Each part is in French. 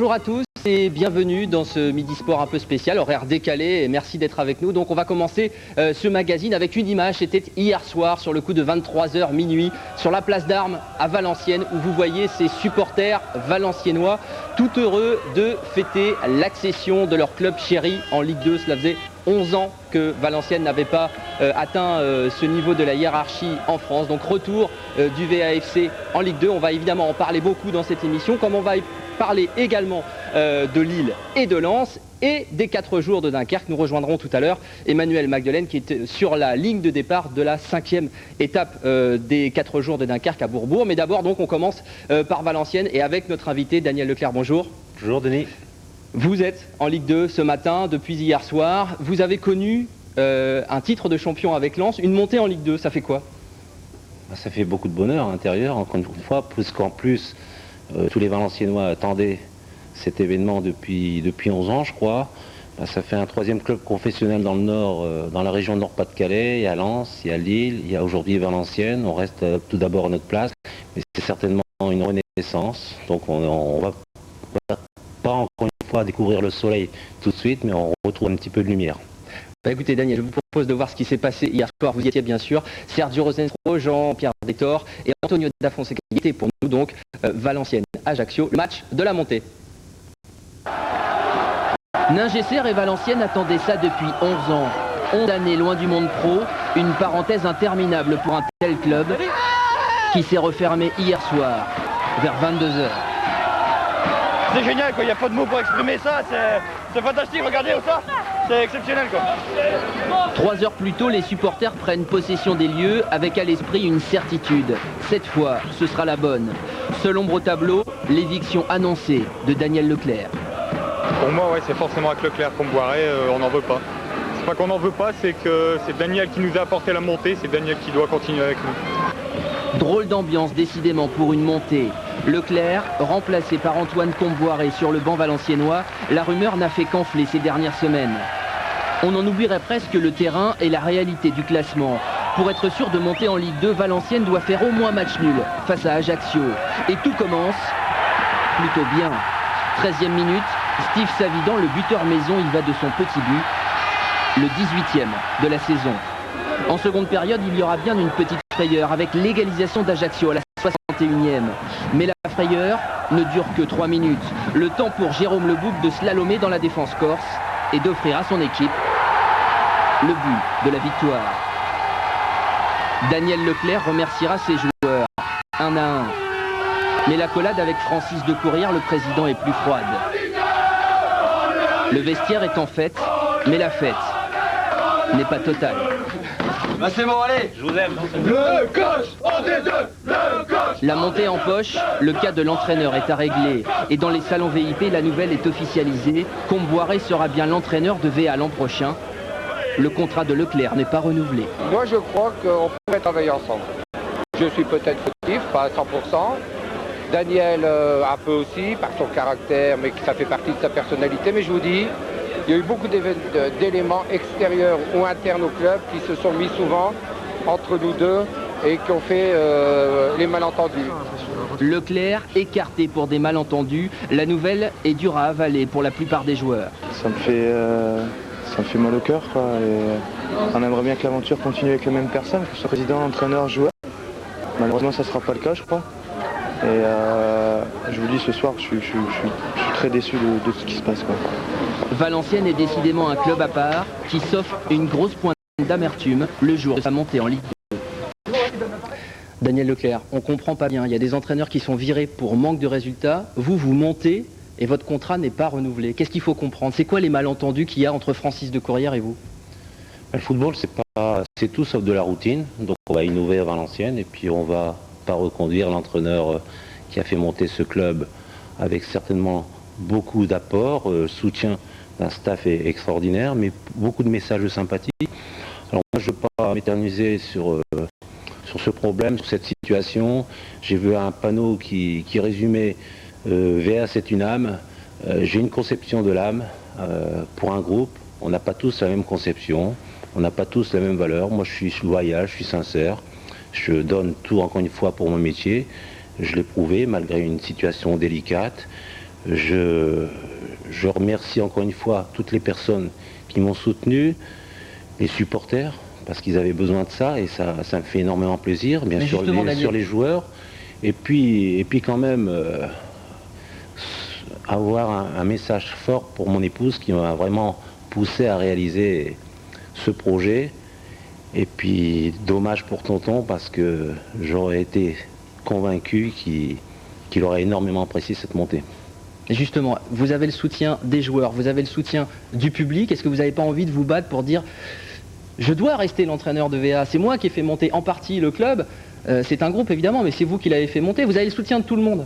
Bonjour à tous et bienvenue dans ce Midi Sport un peu spécial, horaire décalé, et merci d'être avec nous. Donc on va commencer ce magazine avec une image. C'était hier soir sur le coup de 23h minuit sur la place d'Armes à Valenciennes, où vous voyez ces supporters valenciennois tout heureux de fêter l'accession de leur club chéri en Ligue 2. Cela faisait 11 ans que Valenciennes n'avait pas atteint ce niveau de la hiérarchie en France. Donc retour du VAFC en Ligue 2. On va évidemment en parler beaucoup dans cette émission, comme on va parler également de Lille et de Lens et des 4 jours de Dunkerque. Nous rejoindrons tout à l'heure Emmanuel Magdelaine qui est sur la ligne de départ de la 5e étape des 4 jours de Dunkerque à Bourbourg. Mais d'abord, donc, on commence par Valenciennes et avec notre invité Daniel Leclerc. Bonjour. Bonjour Denis. Vous êtes en Ligue 2 ce matin, depuis hier soir. Vous avez connu un titre de champion avec Lens, une montée en Ligue 2, ça fait quoi? Ça fait beaucoup de bonheur à l'intérieur, encore une fois, puisqu'en plus, tous les Valenciennois attendaient cet événement depuis 11 ans, je crois. Ça fait un 3e club professionnel dans le Nord, dans la région Nord-Pas-de-Calais. Il y a Lens, il y a Lille, il y a aujourd'hui Valenciennes. On reste tout d'abord à notre place, mais c'est certainement une renaissance. Donc on va pas encore une fois découvrir le soleil tout de suite, mais on retrouve un petit peu de lumière. Bah écoutez Daniel, je vous propose de voir ce qui s'est passé hier soir. Vous y étiez bien sûr. Sergio Rosentro, Jean-Pierre Détor et Antonio Da Fonseca qui étaient pour nous donc Valenciennes-Ajaccio, le match de la montée. Ningesser et Valenciennes attendaient ça depuis 11 ans. 11 années loin du monde pro, une parenthèse interminable pour un tel club qui s'est refermé hier soir, vers 22h. C'est génial, quoi. Il n'y a pas de mots pour exprimer ça, c'est fantastique, regardez ça, c'est exceptionnel quoi. 3 heures plus tôt, les supporters prennent possession des lieux avec à l'esprit une certitude. Cette fois, ce sera la bonne. Seul ombre au tableau, l'éviction annoncée de Daniel Leclerc. Pour moi, ouais, c'est forcément avec Leclerc qu'on boirait, on n'en veut pas. C'est pas qu'on n'en veut pas, c'est que c'est Daniel qui nous a apporté la montée, c'est Daniel qui doit continuer avec nous. Drôle d'ambiance décidément pour une montée. Leclerc, remplacé par Antoine Comboiré sur le banc valenciennois, la rumeur n'a fait qu'enfler ces dernières semaines. On en oublierait presque le terrain et la réalité du classement. Pour être sûr de monter en Ligue 2, Valenciennes doit faire au moins match nul face à Ajaccio. Et tout commence plutôt bien. 13e minute, Steve Savidan, le buteur maison, y va de son petit but, le 18e de la saison. En seconde période, il y aura bien une petite frayeur avec l'égalisation d'Ajaccio à la 61e. Mais la frayeur ne dure que 3 minutes. Le temps pour Jérôme Lebouc de slalomer dans la défense corse et d'offrir à son équipe le but de la victoire. Daniel Leclerc remerciera ses joueurs, 1 à 1. Mais l'accolade avec Francis de Courrières, le président, est plus froide. Le vestiaire est en fête, mais la fête n'est pas totale. Bah c'est bon, allez, je vous aime. Le coach, on est deux, le coach. La montée en poche, le cas de l'entraîneur est à régler. Et dans les salons VIP, la nouvelle est officialisée. Comboiré sera bien l'entraîneur de VA l'an prochain. Le contrat de Leclerc n'est pas renouvelé. Moi je crois qu'on pourrait travailler ensemble. Je suis peut-être fautif, pas à 100%. Daniel un peu aussi, par son caractère, mais ça fait partie de sa personnalité. Mais je vous dis, il y a eu beaucoup d'éléments extérieurs ou internes au club qui se sont mis souvent entre nous deux et qui ont fait les malentendus. Leclerc écarté pour des malentendus. La nouvelle est dure à avaler pour la plupart des joueurs. Ça me fait mal au cœur, quoi. Et on aimerait bien que l'aventure continue avec les mêmes personnes, que ce soit président, entraîneur, joueur. Malheureusement, ça ne sera pas le cas, je crois. Et je vous dis, ce soir, je suis très déçu de ce qui se passe, quoi. Valenciennes est décidément un club à part qui s'offre une grosse pointe d'amertume le jour de sa montée en Ligue 2. Daniel Leclerc, on comprend pas bien. Il y a des entraîneurs qui sont virés pour manque de résultats. Vous montez et votre contrat n'est pas renouvelé. Qu'est-ce qu'il faut comprendre? C'est quoi les malentendus qu'il y a entre Francis de Courrières et vous? Le football, c'est tout sauf de la routine. Donc on va innover à Valenciennes et puis on va pas reconduire l'entraîneur qui a fait monter ce club avec certainement beaucoup d'apports, soutien d'un staff extraordinaire, mais beaucoup de messages de sympathie. Alors moi je ne veux pas m'éterniser sur ce problème, sur cette situation. J'ai vu un panneau qui résumait VA c'est une âme. J'ai une conception de l'âme pour un groupe. On n'a pas tous la même conception, on n'a pas tous la même valeur. Moi je suis loyal, je suis sincère. Je donne tout encore une fois pour mon métier. Je l'ai prouvé malgré une situation délicate. Je remercie encore une fois toutes les personnes qui m'ont soutenu, les supporters, parce qu'ils avaient besoin de ça et ça me fait énormément plaisir, bien sûr les joueurs. Et puis quand même avoir un message fort pour mon épouse qui m'a vraiment poussé à réaliser ce projet. Et puis dommage pour tonton parce que j'aurais été convaincu qu'il aurait énormément apprécié cette montée. Et justement, vous avez le soutien des joueurs, vous avez le soutien du public. Est-ce que vous n'avez pas envie de vous battre pour dire je dois rester l'entraîneur de VA, c'est moi qui ai fait monter en partie le club, c'est un groupe évidemment, mais c'est vous qui l'avez fait monter, vous avez le soutien de tout le monde.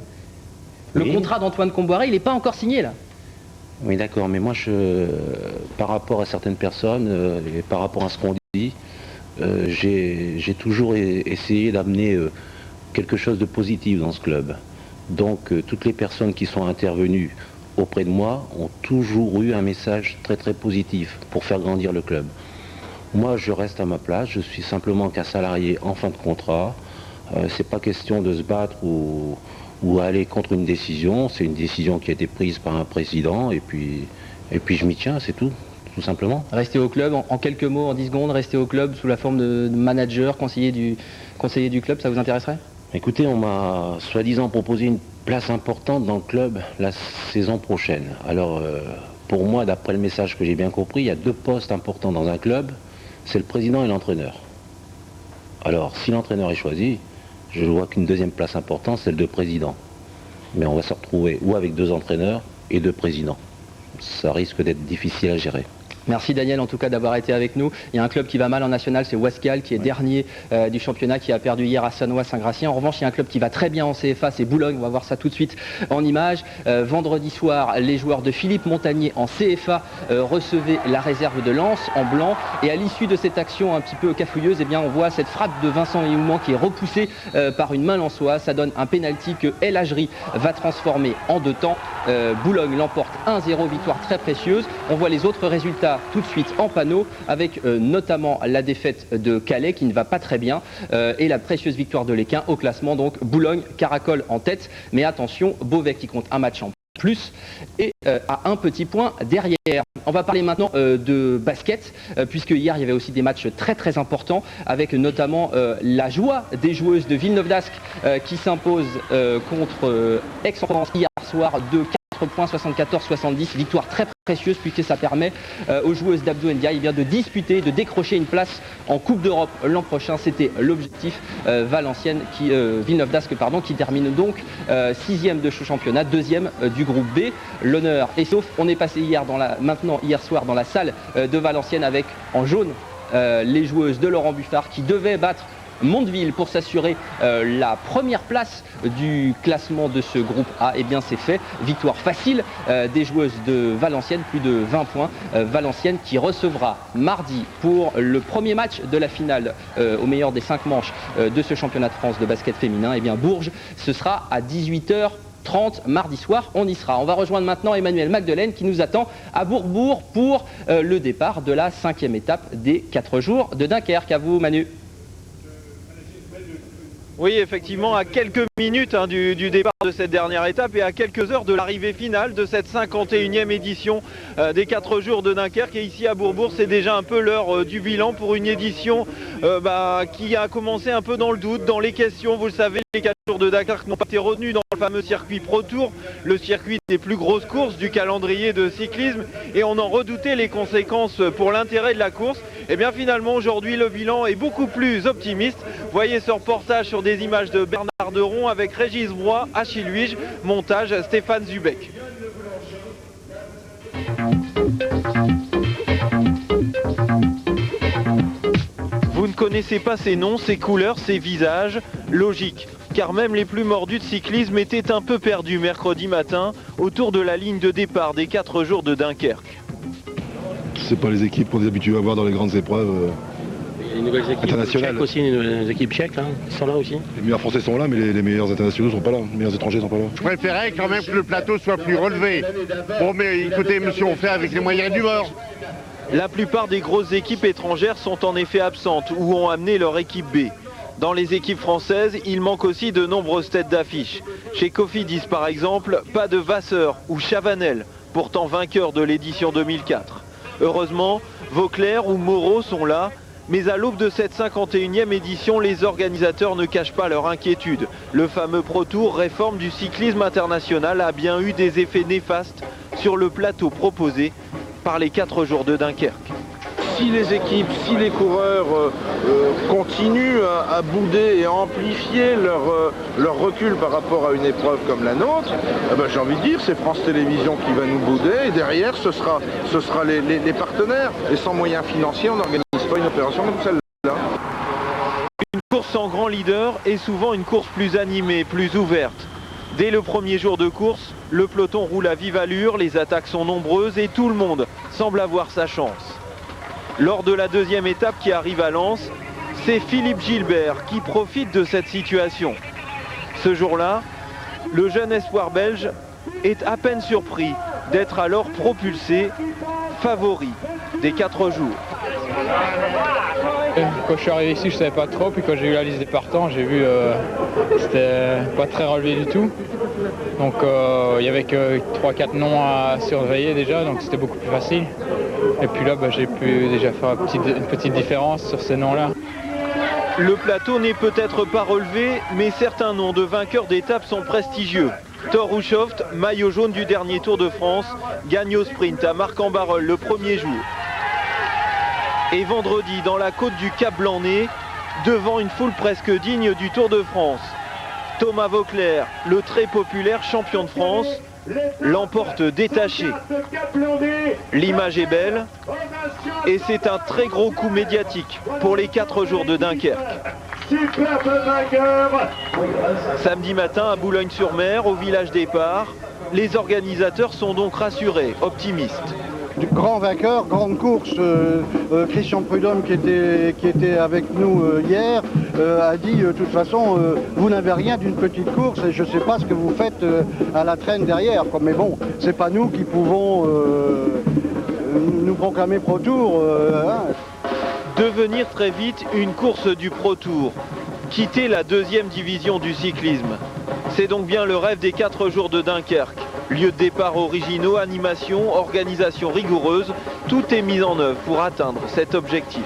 Le contrat d'Antoine Kombouaré, il n'est pas encore signé là. Oui d'accord, mais moi par rapport à certaines personnes et par rapport à ce qu'on dit, j'ai toujours essayé d'amener quelque chose de positif dans ce club. Donc toutes les personnes qui sont intervenues auprès de moi ont toujours eu un message très très positif pour faire grandir le club. Moi je reste à ma place, je suis simplement qu'un salarié en fin de contrat. C'est pas question de se battre ou aller contre une décision, c'est une décision qui a été prise par un président et puis je m'y tiens, c'est tout simplement. Rester au club, en quelques mots, en 10 secondes, rester au club sous la forme de manager, conseiller du club, ça vous intéresserait ? Écoutez, on m'a soi-disant proposé une place importante dans le club la saison prochaine. Alors, pour moi, d'après le message que j'ai bien compris, il y a 2 postes importants dans un club, c'est le président et l'entraîneur. Alors, si l'entraîneur est choisi, je vois qu'une 2e place importante, c'est le de président. Mais on va se retrouver ou avec 2 entraîneurs et 2 présidents. Ça risque d'être difficile à gérer. Merci Daniel en tout cas d'avoir été avec nous. Il y a un club qui va mal en national, c'est Wascal qui est dernier du championnat, qui a perdu hier à Sanois-Saint-Gratien. En revanche, il y a un club qui va très bien en CFA, c'est Boulogne. On va voir ça tout de suite en images. Vendredi soir, les joueurs de Philippe Montagnier en CFA recevaient la réserve de Lens en blanc. Et à l'issue de cette action un petit peu cafouilleuse, eh bien, on voit cette frappe de Vincent Léoumans qui est repoussée par une main lensoise. Ça donne un pénalty que El Hadjri va transformer en 2 temps. Boulogne l'emporte 1-0, victoire très précieuse. On voit les autres résultats tout de suite en panneau avec notamment la défaite de Calais qui ne va pas très bien et la précieuse victoire de l'Équin au classement. Donc Boulogne caracole en tête, mais attention, Beauvais qui compte un match en plus et à un petit point derrière. On va parler maintenant de basket puisque hier il y avait aussi des matchs très très importants avec notamment la joie des joueuses de Villeneuve d'Ascq qui s'imposent contre Aix-en-Provence hier soir de 4 points 74-70, victoire très précieuse puisque ça permet aux joueuses d'Abdou Ndiaye de disputer, de décrocher une place en Coupe d'Europe l'an prochain. C'était l'objectif. Villeneuve d'Ascq qui termine donc 6e de ce championnat, 2e du groupe B. L'honneur est sauf. On est passé hier soir dans la salle de Valenciennes avec en jaune les joueuses de Laurent Buffard qui devaient battre Mondeville pour s'assurer la première place du classement de ce groupe A. Et bien c'est fait, victoire facile des joueuses de Valenciennes, plus de 20 points. Valenciennes qui recevra mardi pour le premier match de la finale au meilleur des 5 manches de ce championnat de France de basket féminin. Et bien Bourges, ce sera à 18h30 mardi soir, on y sera. On va rejoindre maintenant Emmanuel Magdelaine qui nous attend à Bourbourg pour le départ de la 5e étape des 4 jours de Dunkerque. À vous Manu. Oui, effectivement, à quelques minutes du départ de cette dernière étape et à quelques heures de l'arrivée finale de cette 51e édition des 4 jours de Dunkerque. Et ici à Bourbourg, c'est déjà un peu l'heure du bilan pour une édition qui a commencé un peu dans le doute, dans les questions. Vous le savez, les 4 jours de Dunkerque n'ont pas été retenus dans le fameux circuit Pro Tour, le circuit des plus grosses courses du calendrier de cyclisme. Et on en redoutait les conséquences pour l'intérêt de la course. Et bien finalement, aujourd'hui, le bilan est beaucoup plus optimiste. Voyez ce reportage sur des images de Bernard Deron avec Régis Broy, Achille Huige, montage Stéphane Zubeck. Vous ne connaissez pas ces noms, ces couleurs, ces visages, logique. Car même les plus mordus de cyclisme étaient un peu perdus mercredi matin autour de la ligne de départ des 4 jours de Dunkerque. C'est pas les équipes qu'on est habitués à voir dans les grandes épreuves. Les nouvelles équipes tchèques aussi, les équipes tchèques qui sont là aussi. Les meilleurs Français sont là, mais les meilleurs internationaux sont pas là, les meilleurs étrangers sont pas là. Je préférais quand même que le plateau soit plus relevé. Bon, mais écoutez, monsieur, on fait avec les moyens du bord. La plupart des grosses équipes étrangères sont en effet absentes ou ont amené leur équipe B. Dans les équipes françaises, il manque aussi de nombreuses têtes d'affiche. Chez Cofidis par exemple, pas de Vasseur ou Chavanel, pourtant vainqueurs de l'édition 2004. Heureusement, Vauclair ou Moreau sont là, mais à l'aube de cette 51e édition, les organisateurs ne cachent pas leur inquiétude. Le fameux Pro Tour, réforme du cyclisme international, a bien eu des effets néfastes sur le plateau proposé par les 4 jours de Dunkerque. Si les équipes, si les coureurs continuent à bouder et à amplifier leur recul par rapport à une épreuve comme la nôtre, j'ai envie de dire, c'est France Télévisions qui va nous bouder et derrière ce sera les partenaires. Et sans moyens financiers, on n'organise pas une opération comme celle-là. Une course en grand leader est souvent une course plus animée, plus ouverte. Dès le premier jour de course, le peloton roule à vive allure, les attaques sont nombreuses et tout le monde semble avoir sa chance. Lors de la deuxième étape qui arrive à Lens, c'est Philippe Gilbert qui profite de cette situation. Ce jour-là, le jeune espoir belge est à peine surpris d'être alors propulsé favori des 4 jours. Quand je suis arrivé ici, je ne savais pas trop, puis quand j'ai eu la liste des partants, j'ai vu que c'était pas très relevé du tout. Donc il n'y avait que 3-4 noms à surveiller déjà, donc c'était beaucoup plus facile. Et puis là, j'ai pu déjà faire une petite différence sur ces noms-là. Le plateau n'est peut-être pas relevé, mais certains noms de vainqueurs d'étape sont prestigieux. Thor Hushovd, maillot jaune du dernier Tour de France, gagne au sprint à Marc-en-Barœul le premier jour. Et vendredi, dans la côte du Cap Blanc-Nez, devant une foule presque digne du Tour de France, Thomas Vauclair, le très populaire champion de France, l'emporte détaché. L'image est belle et c'est un très gros coup médiatique pour les 4 jours de Dunkerque. Samedi matin à Boulogne-sur-Mer, au village départ, les organisateurs sont donc rassurés, optimistes. Grand vainqueur, grande course. Christian Prudhomme qui était avec nous hier a dit de toute façon vous n'avez rien d'une petite course et je ne sais pas ce que vous faites à la traîne derrière. Mais bon, c'est pas nous qui pouvons nous proclamer Pro Tour. Devenir très vite une course du Pro Tour, quitter la 2e division du cyclisme. C'est donc bien le rêve des 4 jours de Dunkerque. Lieu de départ originaux, animation, organisation rigoureuse, tout est mis en œuvre pour atteindre cet objectif.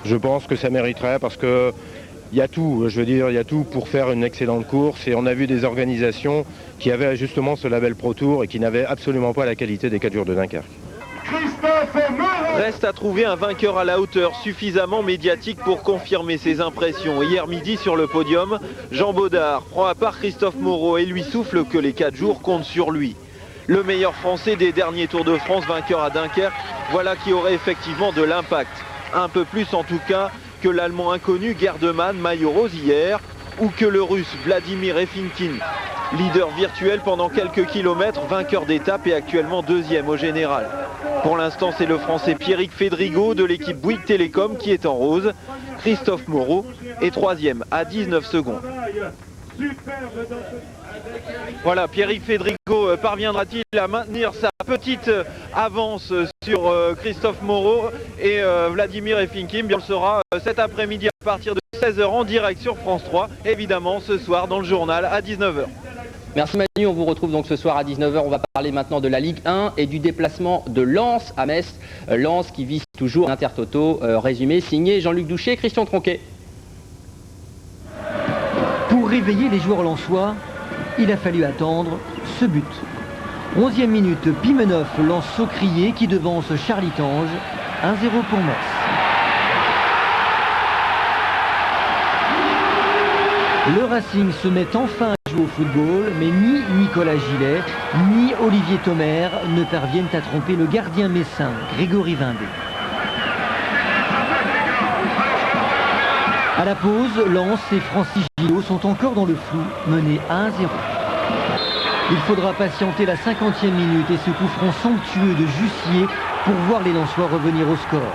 Je pense que ça mériterait parce que il y a tout, je veux dire, il y a tout pour faire une excellente course et on a vu des organisations qui avaient justement ce label Pro Tour et qui n'avaient absolument pas la qualité des 4 jours de Dunkerque. Reste à trouver un vainqueur à la hauteur suffisamment médiatique pour confirmer ses impressions. Hier midi sur le podium, Jean Baudard prend à part Christophe Moreau et lui souffle que les 4 jours comptent sur lui. Le meilleur français des derniers Tours de France, vainqueur à Dunkerque, voilà qui aurait effectivement de l'impact. Un peu plus en tout cas que l'Allemand inconnu Gerdemann, maillot rose hier, ou que le Russe Vladimir Efimkin, leader virtuel pendant quelques kilomètres, vainqueur d'étape et actuellement 2e au général. Pour l'instant, c'est le Français Pierrick Fédrigo de l'équipe Bouygues Télécom qui est en rose. Christophe Moreau est 3e à 19 secondes. Voilà, Pierrick Fédrigo parviendra-t-il à maintenir sa petite avance sur Christophe Moreau et Vladimir Efimkin? On le saura cet après-midi à partir de 16 h en direct sur France 3, évidemment ce soir dans le journal à 19 h. Merci Manu, on vous retrouve donc ce soir à 19 h. On va parler maintenant de la Ligue 1 et du déplacement de Lens à Metz. Lens qui vise toujours l'Intertoto. Résumé signé Jean-Luc Douchet et Christian Tronquet. Pour réveiller les joueurs lensois, il a fallu attendre ce but. 11e minute, Pimenov lance Saucrier qui devance Charlie Tange. 1-0 pour Metz. Le Racing se met enfin à jouer au football, mais ni Nicolas Gillet, ni Olivier Thomer ne parviennent à tromper le gardien messin, Grégory Vindé. À la pause, Lens et Francis Gillot sont encore dans le flou, menés 1-0. Il faudra patienter la 50e minute et ce coup franc somptueux de Jussier pour voir les Lensois revenir au score.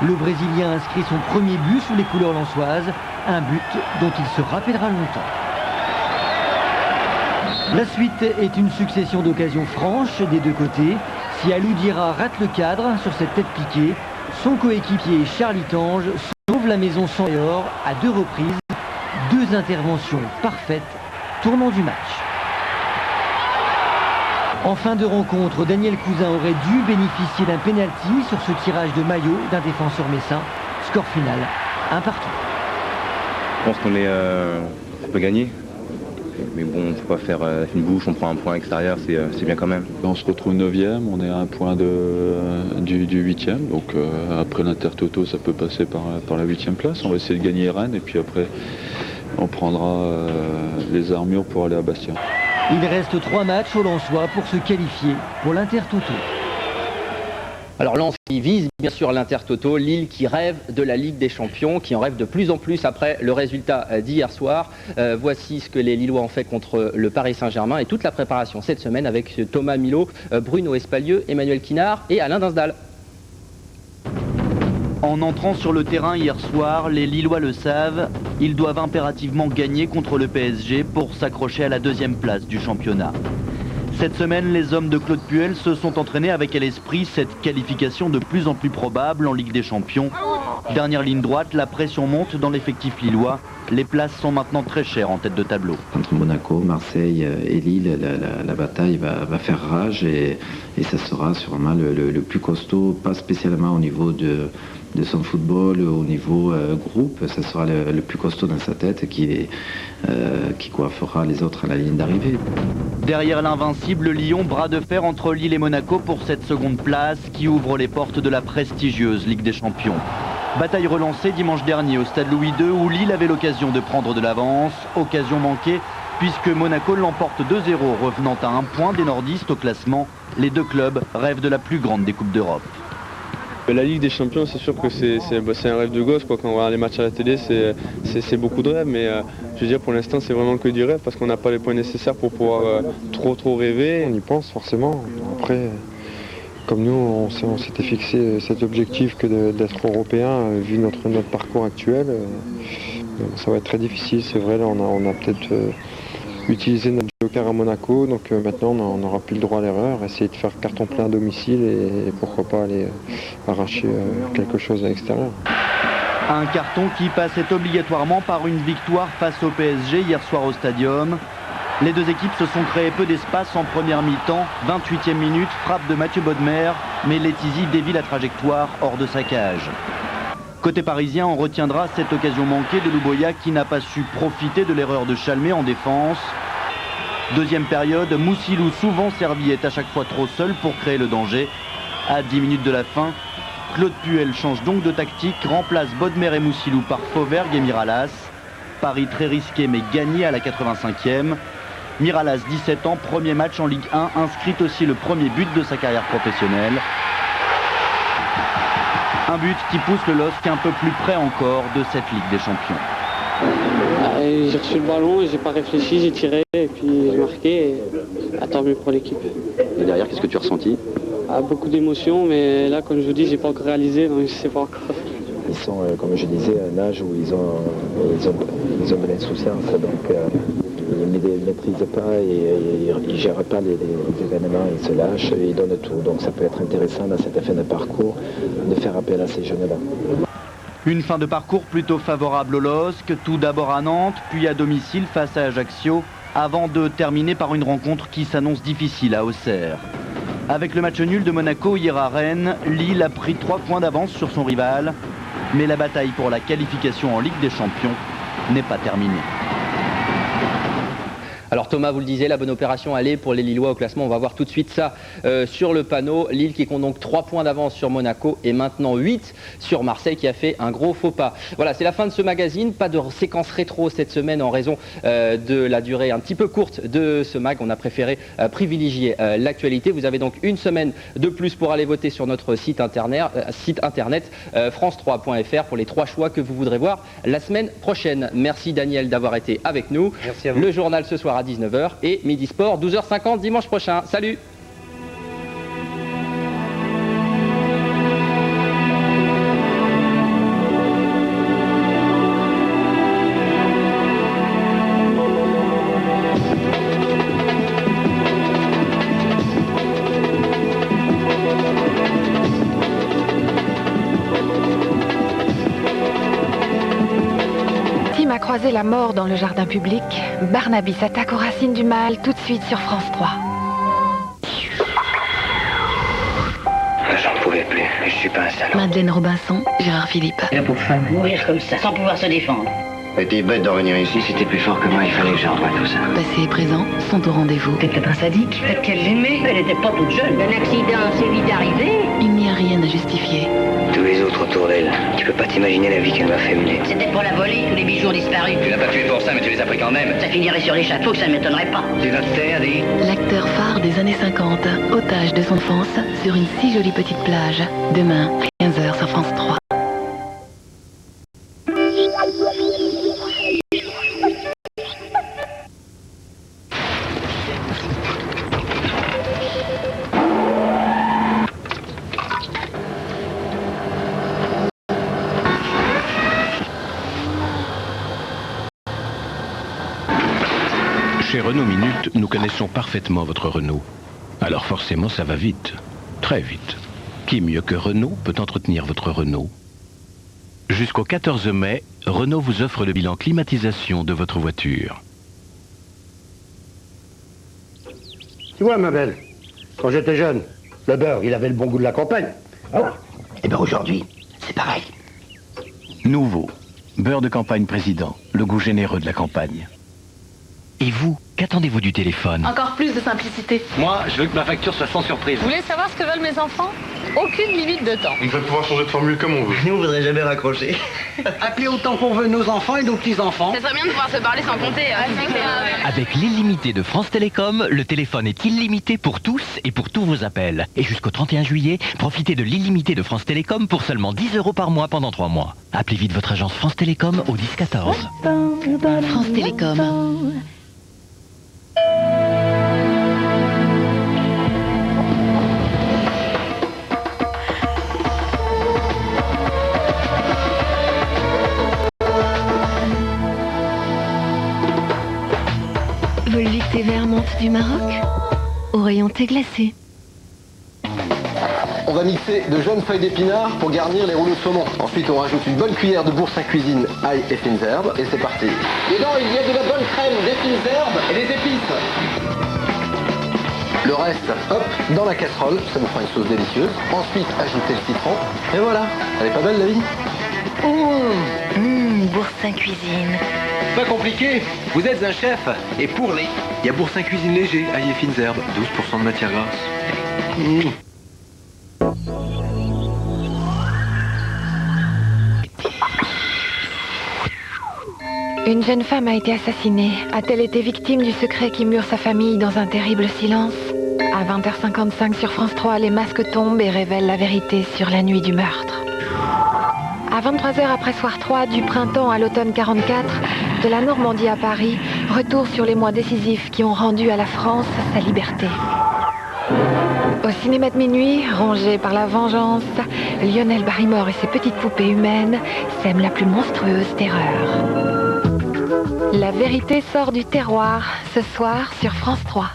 Le Brésilien inscrit son premier but sous les couleurs lensoises, un but dont il se rappellera longtemps. La suite est une succession d'occasions franches des deux côtés. Si Alou Dira rate le cadre sur cette tête piquée, son coéquipier Charlie Tange sauve la maison sans et or à 2 reprises. 2 interventions parfaites, tournant du match. En fin de rencontre, Daniel Cousin aurait dû bénéficier d'un pénalty sur ce tirage de maillot d'un défenseur messin. Score final, 1-1. Je pense qu'on peut gagner. Mais bon, on ne peut pas faire une bouche, on prend un point extérieur, c'est bien quand même. On se retrouve 9e, on est à 1 point du 8e. Donc après l'Intertoto, ça peut passer par la 8e place. On va essayer de gagner Rennes et puis après, on prendra les armures pour aller à Bastia. Il reste 3 matchs aux Lensois pour se qualifier pour l'Intertoto. Alors Lens qui vise bien sûr l'Intertoto, Lille qui rêve de la Ligue des Champions, qui en rêve de plus en plus après le résultat d'hier soir. Voici ce que les Lillois ont fait contre le Paris Saint-Germain et toute la préparation cette semaine avec Thomas Milot, Bruno Espalieu, Emmanuel Kinard et Alain Dinsdal. En entrant sur le terrain hier soir, les Lillois le savent, ils doivent impérativement gagner contre le PSG pour s'accrocher à la 2e place du championnat. Cette semaine, les hommes de Claude Puel se sont entraînés avec à l'esprit cette qualification de plus en plus probable en Ligue des Champions. Dernière ligne droite, la pression monte dans l'effectif lillois. Les places sont maintenant très chères en tête de tableau. Entre Monaco, Marseille et Lille, la bataille va faire rage et ça sera sûrement le plus costaud, pas spécialement au niveau de son football, au niveau groupe, ça sera le plus costaud dans sa tête qui coiffera les autres à la ligne d'arrivée. Derrière l'invincible Lyon, bras de fer entre Lille et Monaco pour cette seconde place qui ouvre les portes de la prestigieuse Ligue des Champions. Bataille relancée dimanche dernier au stade Louis II où Lille avait l'occasion de prendre de l'avance, occasion manquée puisque Monaco l'emporte 2-0 revenant à 1 point des nordistes au classement. Les 2 clubs rêvent de la plus grande des Coupes d'Europe. La Ligue des Champions, c'est sûr que c'est un rêve de gosse, quoi. Quand on regarde les matchs à la télé, c'est beaucoup de rêves, mais je veux dire pour l'instant c'est vraiment que du rêve parce qu'on n'a pas les points nécessaires pour pouvoir trop rêver. On y pense forcément. Après, comme nous, on s'était fixé cet objectif que d'être européen, vu notre parcours actuel, ça va être très difficile. C'est vrai, là on a peut-être utilisé notre joker à Monaco, donc maintenant on n'aura plus le droit à l'erreur, essayer de faire carton plein à domicile et pourquoi pas aller arracher quelque chose à l'extérieur. Un carton qui passait obligatoirement par une victoire face au PSG hier soir au Stadium. Les 2 équipes se sont créées peu d'espace en première mi-temps. 28e minute, frappe de Mathieu Bodmer, mais Letizy dévie la trajectoire hors de sa cage. Côté parisien, on retiendra cette occasion manquée de Louboya qui n'a pas su profiter de l'erreur de Chalmé en défense. 2e période, Moussilou, souvent servi, est à chaque fois trop seul pour créer le danger. À 10 minutes de la fin, Claude Puel change donc de tactique, remplace Bodmer et Moussilou par Fauvergue et Miralas. Pari très risqué mais gagné à la 85e. Miralas, 17 ans, premier match en Ligue 1, inscrit aussi le premier but de sa carrière professionnelle. Un but qui pousse le LOSC un peu plus près encore de cette Ligue des Champions. J'ai reçu le ballon et j'ai pas réfléchi, j'ai tiré et puis j'ai marqué. Et tant mieux pour l'équipe. Et derrière, qu'est-ce que tu as ressenti? Beaucoup d'émotions, mais là, comme je vous dis, j'ai pas encore réalisé, donc je sais pas encore. Ils sont, comme je disais, à un âge où ils ont de l'insouciance, donc ils ne maîtrisent pas et ils ne gèrent pas les événements, ils se lâchent et ils donnent tout. Donc ça peut être intéressant dans cette fin de parcours de faire appel à ces jeunes-là. Une fin de parcours plutôt favorable au LOSC, tout d'abord à Nantes, puis à domicile face à Ajaccio, avant de terminer par une rencontre qui s'annonce difficile à Auxerre. Avec le match nul de Monaco hier à Rennes, Lille a pris 3 points d'avance sur son rival. Mais la bataille pour la qualification en Ligue des Champions n'est pas terminée. Alors Thomas, vous le disiez, la bonne opération allée pour les Lillois au classement. On va voir tout de suite ça sur le panneau. Lille qui compte donc 3 points d'avance sur Monaco et maintenant 8 sur Marseille qui a fait un gros faux pas. Voilà, c'est la fin de ce magazine. Pas de séquence rétro cette semaine en raison de la durée un petit peu courte de ce mag. On a préféré privilégier l'actualité. Vous avez donc une semaine de plus pour aller voter sur notre site internet france3.fr pour les 3 choix que vous voudrez voir la semaine prochaine. Merci Daniel d'avoir été avec nous. Merci à vous. Le journal ce soir à 19h et Midi Sport 12h50 dimanche prochain. Salut! a croisé la mort dans le jardin public, Barnaby s'attaque aux racines du mal tout de suite sur France 3. J'en pouvais plus, je suis pas un salaud. Madeleine Robinson, Gérard Philippe. La pauvre femme, mourir comme ça, sans pouvoir se défendre. C'était bête de revenir ici, c'était plus fort que moi, il fallait que j'entre tout ça. Passé et présent sont au rendez-vous. Peut-être un sadique, peut-être qu'elle l'aimait, elle était pas toute jeune. Un accident, c'est vite arrivé. Il n'y a rien à justifier. Tous les autres autour d'elle, tu peux pas t'imaginer la vie qu'elle m'a fait mener. C'était pour la voler, tous les bijoux ont disparu. Tu l'as pas tué pour ça, mais tu les as pris quand même. Ça finirait sur les chapeaux, que ça ne m'étonnerait pas. Tu vas te taire, dis. L'acteur phare des années 50, otage de son enfance sur une si jolie petite plage. Demain, 15h sur France 3. Chez Renault Minute, nous connaissons parfaitement votre Renault. Alors forcément, ça va vite. Très vite. Qui mieux que Renault peut entretenir votre Renault? Jusqu'au 14 mai, Renault vous offre le bilan climatisation de votre voiture. Tu vois, ma belle, quand j'étais jeune, le beurre, il avait le bon goût de la campagne. Oh. Et bien aujourd'hui, c'est pareil. Nouveau. Beurre de campagne président. Le goût généreux de la campagne. Et vous, qu'attendez-vous du téléphone? Encore plus de simplicité. Moi, je veux que ma facture soit sans surprise. Vous voulez savoir ce que veulent mes enfants? Aucune limite de temps. On va pouvoir changer de formule comme on veut. Nous, on voudrait jamais raccrocher. Appelez autant qu'on veut nos enfants et nos petits-enfants. Ça serait bien de pouvoir se parler sans compter. Avec l'illimité de France Télécom, le téléphone est illimité pour tous et pour tous vos appels. Et jusqu'au 31 juillet, profitez de l'illimité de France Télécom pour seulement 10 € par mois pendant 3 mois. Appelez vite votre agence France Télécom au 1014. France Télécom. Volvic thé vert menthe du Maroc, au rayon thé glacé. On va mixer de jaunes feuilles d'épinards pour garnir les rouleaux de saumon. Ensuite, on rajoute une bonne cuillère de boursin cuisine, ail et fines herbes, et c'est parti. Dedans, il y a de la bonne crème, des fines herbes et des épices. Le reste, hop, dans la casserole, ça nous fera une sauce délicieuse. Ensuite, ajoutez le citron, et voilà. Elle est pas belle, la vie? Boursin cuisine. Pas compliqué, vous êtes un chef. Et pour les, il y a boursin cuisine léger, ail et fines herbes, 12% de matière grasse. Une jeune femme a été assassinée. A-t-elle été victime du secret qui mure sa famille dans un terrible silence? À 20h55 sur France 3, les masques tombent et révèlent la vérité sur la nuit du meurtre. À 23h après Soir 3, du printemps à l'automne 44, de la Normandie à Paris, retour sur les mois décisifs qui ont rendu à la France sa liberté. Au cinéma de minuit, rongé par la vengeance, Lionel Barrymore et ses petites poupées humaines sèment la plus monstrueuse terreur. La vérité sort du terroir, ce soir sur France 3.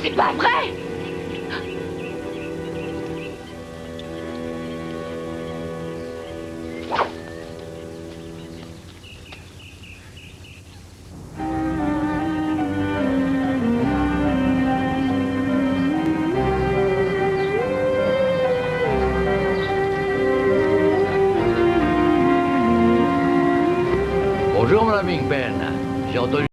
C'est pas vrai! Bonjour mon ami Pen. J'ai entendu